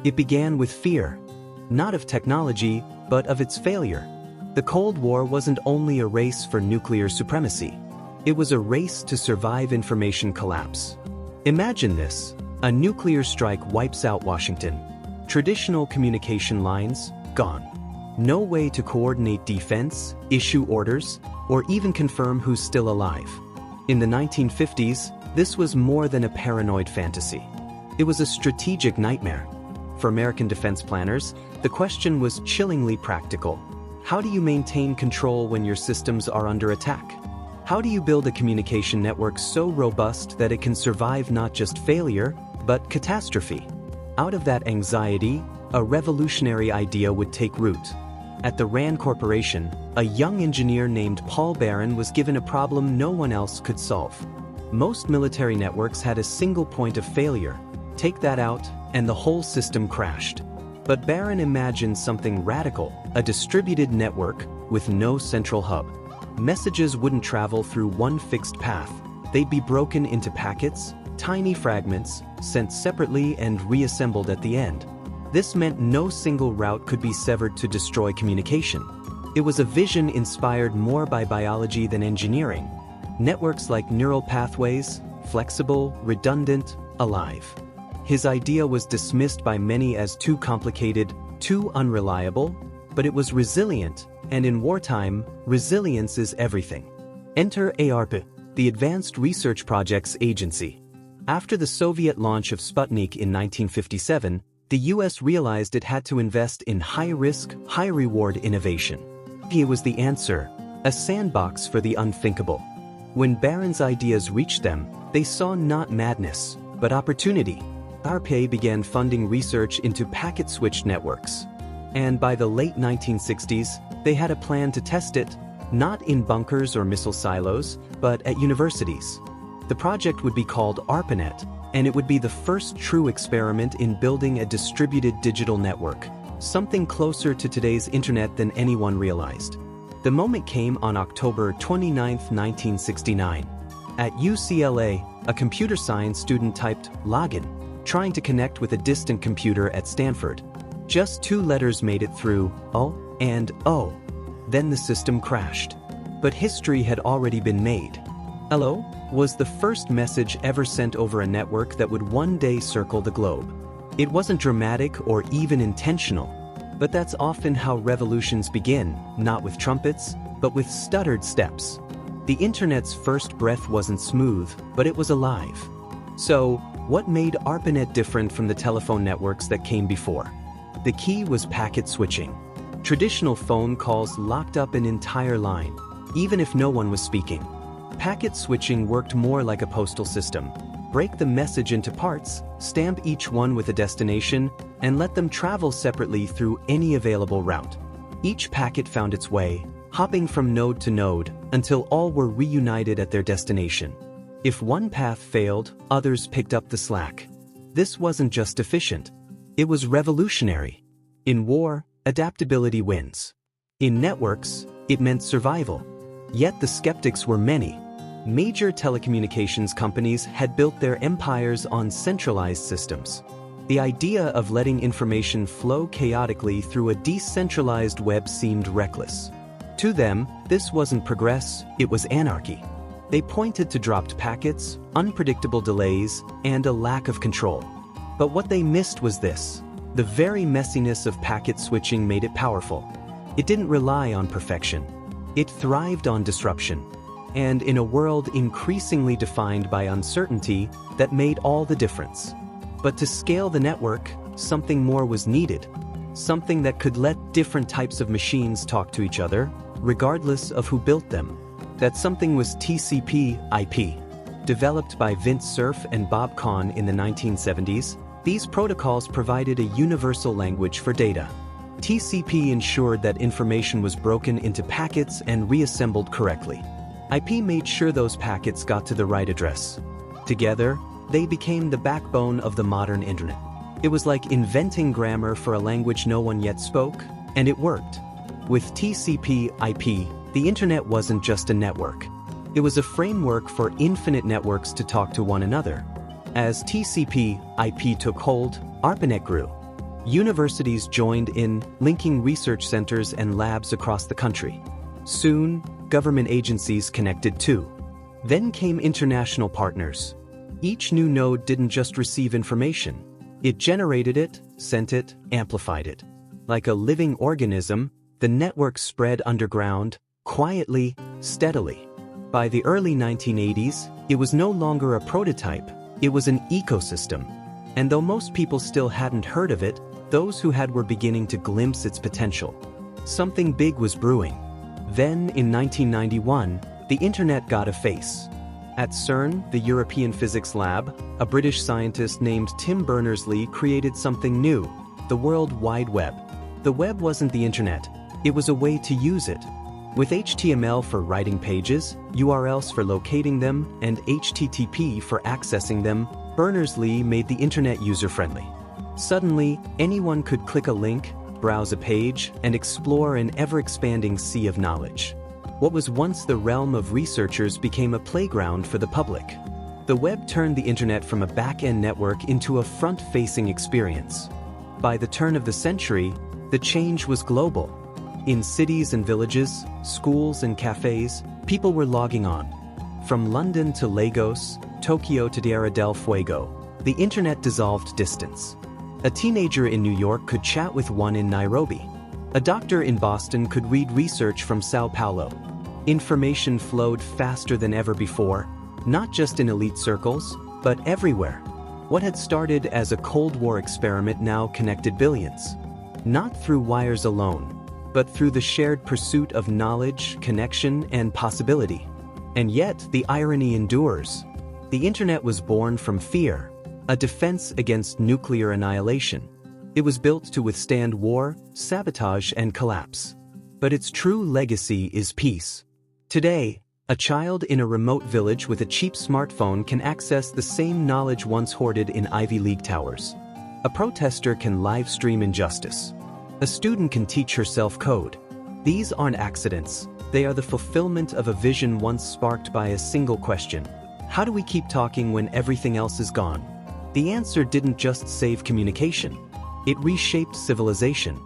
It began with fear, not of technology, but of its failure. The Cold War wasn't only a race for nuclear supremacy. It was a race to survive information collapse. Imagine this: a nuclear strike wipes out Washington. Traditional communication lines, gone. No way to coordinate defense, issue orders, or even confirm who's still alive. In the 1950s, this was more than a paranoid fantasy. It was a strategic nightmare. For American defense planners, the question was chillingly practical. How do you maintain control when your systems are under attack? How do you build a communication network so robust that it can survive not just failure, but catastrophe? Out of that anxiety, a revolutionary idea would take root. At the RAND Corporation, a young engineer named Paul Baran was given a problem no one else could solve. Most military networks had a single point of failure. Take that out, and the whole system crashed. But Baran imagined something radical: a distributed network with no central hub. Messages wouldn't travel through one fixed path. They'd be broken into packets, tiny fragments, sent separately and reassembled at the end. This meant no single route could be severed to destroy communication. It was a vision inspired more by biology than engineering. Networks like neural pathways, flexible, redundant, alive. His idea was dismissed by many as too complicated, too unreliable, but it was resilient, and in wartime, resilience is everything. Enter ARPA, the Advanced Research Projects Agency. After the Soviet launch of Sputnik in 1957, the US realized it had to invest in high-risk, high-reward innovation. Here was the answer: a sandbox for the unthinkable. When Baran's ideas reached them, they saw not madness, but opportunity. ARPA began funding research into packet-switched networks. And by the late 1960s, they had a plan to test it, not in bunkers or missile silos, but at universities. The project would be called ARPANET, and it would be the first true experiment in building a distributed digital network, something closer to today's internet than anyone realized. The moment came on October 29, 1969. At UCLA, a computer science student typed "login," trying to connect with a distant computer at Stanford. Just 2 letters made it through, O and O. Then the system crashed. But history had already been made. "Hello" was the first message ever sent over a network that would one day circle the globe. It wasn't dramatic or even intentional, but that's often how revolutions begin, not with trumpets, but with stuttered steps. The internet's first breath wasn't smooth, but it was alive. So, what made ARPANET different from the telephone networks that came before? The key was packet switching. Traditional phone calls locked up an entire line, even if no one was speaking. Packet switching worked more like a postal system. Break the message into parts, stamp each one with a destination, and let them travel separately through any available route. Each packet found its way, hopping from node to node, until all were reunited at their destination. If one path failed, others picked up the slack. This wasn't just efficient. It was revolutionary. In war, adaptability wins. In networks, it meant survival. Yet the skeptics were many. Major telecommunications companies had built their empires on centralized systems. The idea of letting information flow chaotically through a decentralized web seemed reckless. To them, this wasn't progress, it was anarchy. They pointed to dropped packets, unpredictable delays, and a lack of control. But what they missed was this: the very messiness of packet switching made it powerful. It didn't rely on perfection. It thrived on disruption. And in a world increasingly defined by uncertainty, that made all the difference. But to scale the network, something more was needed. Something that could let different types of machines talk to each other, regardless of who built them. That something was TCP/IP. Developed by Vint Cerf and Bob Kahn in the 1970s, these protocols provided a universal language for data. TCP ensured that information was broken into packets and reassembled correctly. IP made sure those packets got to the right address. Together, they became the backbone of the modern internet. It was like inventing grammar for a language no one yet spoke, and it worked. With TCP/IP, the internet wasn't just a network. It was a framework for infinite networks to talk to one another. As TCP/IP took hold, ARPANET grew. Universities joined in, linking research centers and labs across the country. Soon, government agencies connected too. Then came international partners. Each new node didn't just receive information. It generated it, sent it, amplified it. Like a living organism, the network spread underground, quietly, steadily. By the early 1980s, it was no longer a prototype, it was an ecosystem. And though most people still hadn't heard of it, those who had were beginning to glimpse its potential. Something big was brewing. Then, in 1991, the internet got a face. At CERN, the European Physics Lab, a British scientist named Tim Berners-Lee created something new, the World Wide Web. The web wasn't the internet, it was a way to use it. With HTML for writing pages, URLs for locating them, and HTTP for accessing them, Berners-Lee made the internet user-friendly. Suddenly, anyone could click a link, browse a page, and explore an ever-expanding sea of knowledge. What was once the realm of researchers became a playground for the public. The web turned the internet from a back-end network into a front-facing experience. By the turn of the century, the change was global. In cities and villages, schools and cafes, people were logging on. From London to Lagos, Tokyo to Tierra del Fuego, the internet dissolved distance. A teenager in New York could chat with one in Nairobi. A doctor in Boston could read research from Sao Paulo. Information flowed faster than ever before, not just in elite circles, but everywhere. What had started as a Cold War experiment now connected billions. Not through wires alone, but through the shared pursuit of knowledge, connection, and possibility. And yet, the irony endures. The internet was born from fear, a defense against nuclear annihilation. It was built to withstand war, sabotage, and collapse. But its true legacy is peace. Today, a child in a remote village with a cheap smartphone can access the same knowledge once hoarded in Ivy League towers. A protester can live stream injustice. A student can teach herself code. These aren't accidents. They are the fulfillment of a vision once sparked by a single question. How do we keep talking when everything else is gone? The answer didn't just save communication. It reshaped civilization.